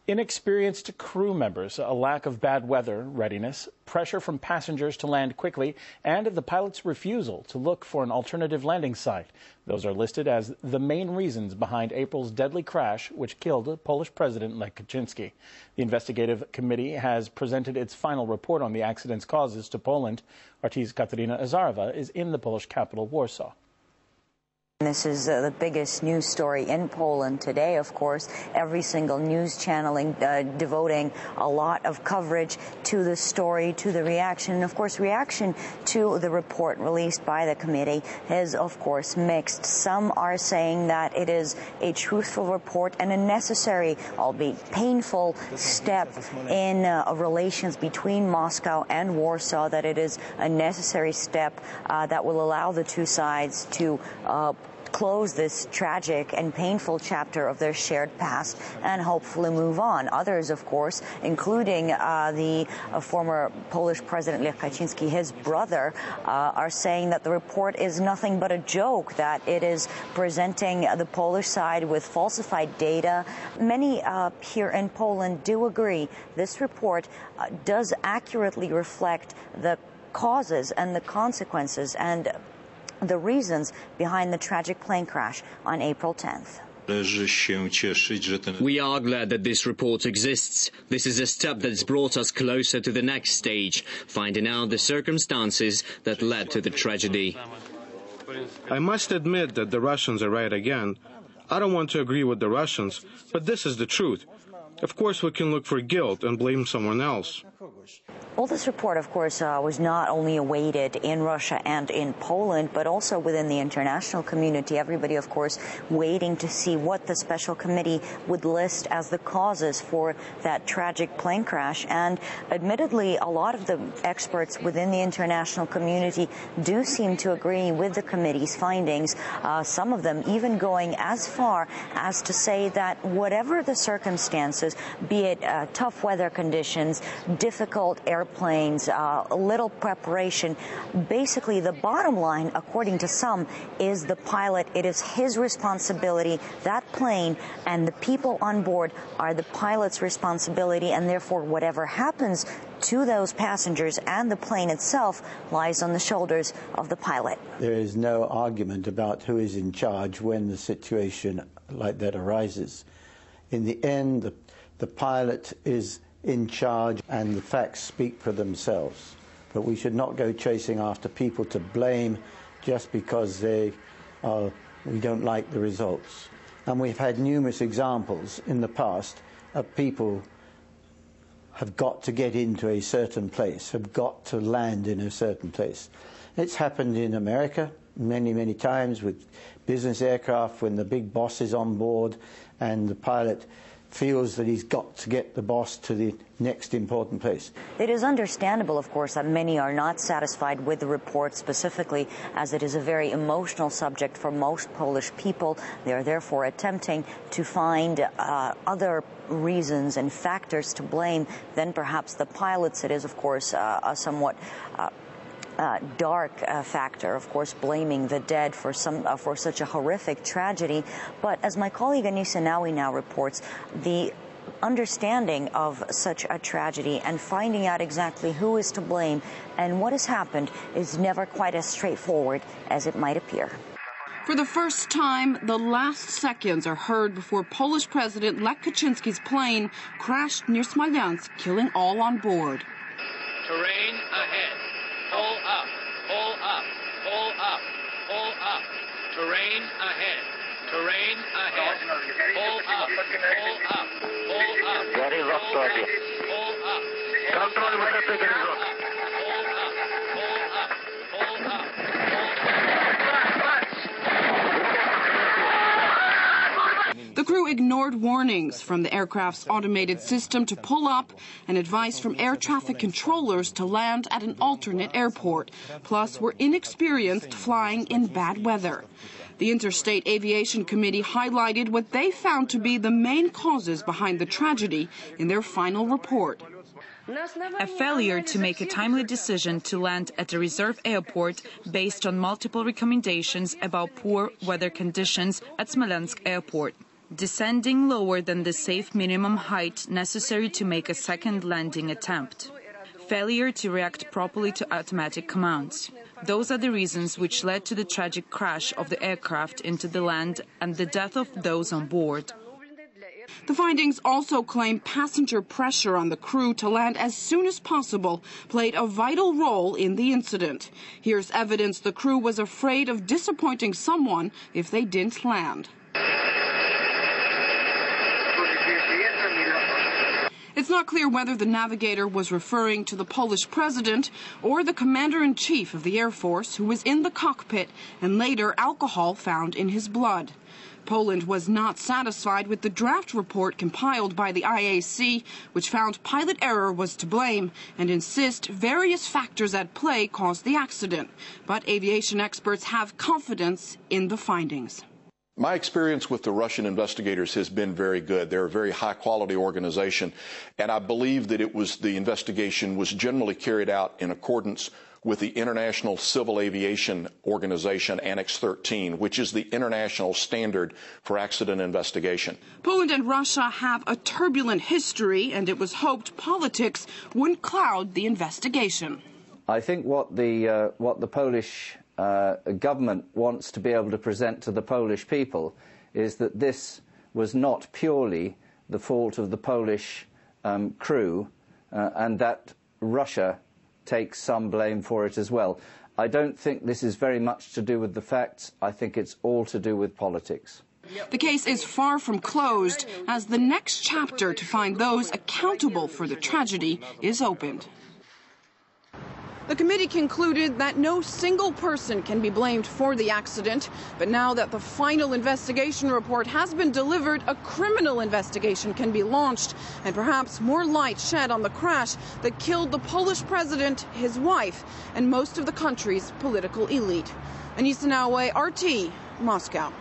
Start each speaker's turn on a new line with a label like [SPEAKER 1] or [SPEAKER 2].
[SPEAKER 1] Inexperienced crew members, a lack of bad weather readiness, pressure from passengers to land quickly, and the pilot's refusal to look for an alternative landing site. Those are listed as the main reasons behind April's deadly crash, which killed Polish President Lech Kaczynski. The investigative committee has presented its final report on the accident's causes to Poland. RT's Katarina Azarova is in the Polish capital, Warsaw.
[SPEAKER 2] This is the biggest news story in Poland today, of course. Every single news channeling devoting a lot of coverage to the story, to the reaction. And, of course, reaction to the report released by the committee is, of course, mixed. Some are saying that it is a truthful report and a necessary, albeit painful, step in relations between Moscow and Warsaw, that it is a necessary step that will allow the two sides to close this tragic and painful chapter of their shared past and hopefully move on. Others, of course, including the former Polish President Lech Kaczynski, his brother, are saying that the report is nothing but a joke, that it is presenting the Polish side with falsified data. Many here in Poland do agree this report does accurately reflect the causes and the consequences and the reasons behind the tragic plane crash on April 10th.
[SPEAKER 3] We are glad that this report exists. This is a step that's brought us closer to the next stage, finding out the circumstances that led to the tragedy.
[SPEAKER 4] I must admit that the Russians are right again. I don't want to agree with the Russians, but this is the truth. Of course, we can look for guilt and blame someone else.
[SPEAKER 2] Well, this report, of course, was not only awaited in Russia and in Poland, but also within the international community. Everybody, of course, waiting to see what the special committee would list as the causes for that tragic plane crash. And admittedly, a lot of the experts within the international community do seem to agree with the committee's findings, some of them even going as far as to say that whatever the circumstances, be it tough weather conditions, difficult airplanes, little preparation. Basically, the bottom line, according to some, is the pilot. It is his responsibility. That plane and the people on board are the pilot's responsibility, and therefore whatever happens to those passengers and the plane itself lies on the shoulders of the pilot.
[SPEAKER 5] There is no argument about who is in charge when the situation like that arises. In the end, the pilot is in charge, and the facts speak for themselves. But we should not go chasing after people to blame just because we don't like the results. And we've had numerous examples in the past of people have got to get into a certain place, have got to land in a certain place. It's happened in America many, many times with business aircraft when the big boss is on board and the pilot feels that he's got to get the boss to the next important place.
[SPEAKER 2] It is understandable, of course, that many are not satisfied with the report specifically, as it is a very emotional subject for most Polish people. They are therefore attempting to find other reasons and factors to blame than perhaps the pilots. It is, of course, a somewhat dark factor, of course, blaming the dead for such a horrific tragedy. But as my colleague Anissa Nawi now reports, the understanding of such a tragedy and finding out exactly who is to blame and what has happened is never quite as straightforward as it might appear.
[SPEAKER 6] For the first time, the last seconds are heard before Polish President Lech Kaczynski's plane crashed near Smolensk, killing all on board.
[SPEAKER 7] Terrain ahead. Pull up, pull up, pull up, pull up. Terrain ahead. Terrain ahead. Pull up, pull up, pull up. Pull up, pull up, pull up.
[SPEAKER 6] The crew ignored warnings from the aircraft's automated system to pull up and advice from air traffic controllers to land at an alternate airport, plus were inexperienced flying in bad weather. The Interstate Aviation Committee highlighted what they found to be the main causes behind the tragedy in their final report.
[SPEAKER 8] A failure to make a timely decision to land at a reserve airport based on multiple recommendations about poor weather conditions at Smolensk airport. descending lower than the safe minimum height necessary to make a second landing attempt, failure to react properly to automatic commands. Those are the reasons which led to the tragic crash of the aircraft into the land and the death of those on board.
[SPEAKER 6] The findings also claim passenger pressure on the crew to land as soon as possible played a vital role in the incident. Here's evidence the crew was afraid of disappointing someone if they didn't land. It's not clear whether the navigator was referring to the Polish president or the commander-in-chief of the Air Force, who was in the cockpit and later alcohol found in his blood. Poland was not satisfied with the draft report compiled by the IAC, which found pilot error was to blame and insist various factors at play caused the accident. But aviation experts have confidence in the findings.
[SPEAKER 9] My experience with the Russian investigators has been very good. They're a very high-quality organization, and I believe that the investigation was generally carried out in accordance with the International Civil Aviation Organization Annex 13, which is the international standard for accident investigation.
[SPEAKER 6] Poland and Russia have a turbulent history, and it was hoped politics wouldn't cloud the investigation.
[SPEAKER 10] I think what the Polish government wants to be able to present to the Polish people is that this was not purely the fault of the Polish crew and that Russia takes some blame for it as well. I don't think this is very much to do with the facts. I think it's all to do with politics.
[SPEAKER 6] The case is far from closed, as the next chapter to find those accountable for the tragedy is opened. The committee concluded that no single person can be blamed for the accident, but now that the final investigation report has been delivered, a criminal investigation can be launched and perhaps more light shed on the crash that killed the Polish president, his wife, and most of the country's political elite. Anissa Naoué, RT, Moscow.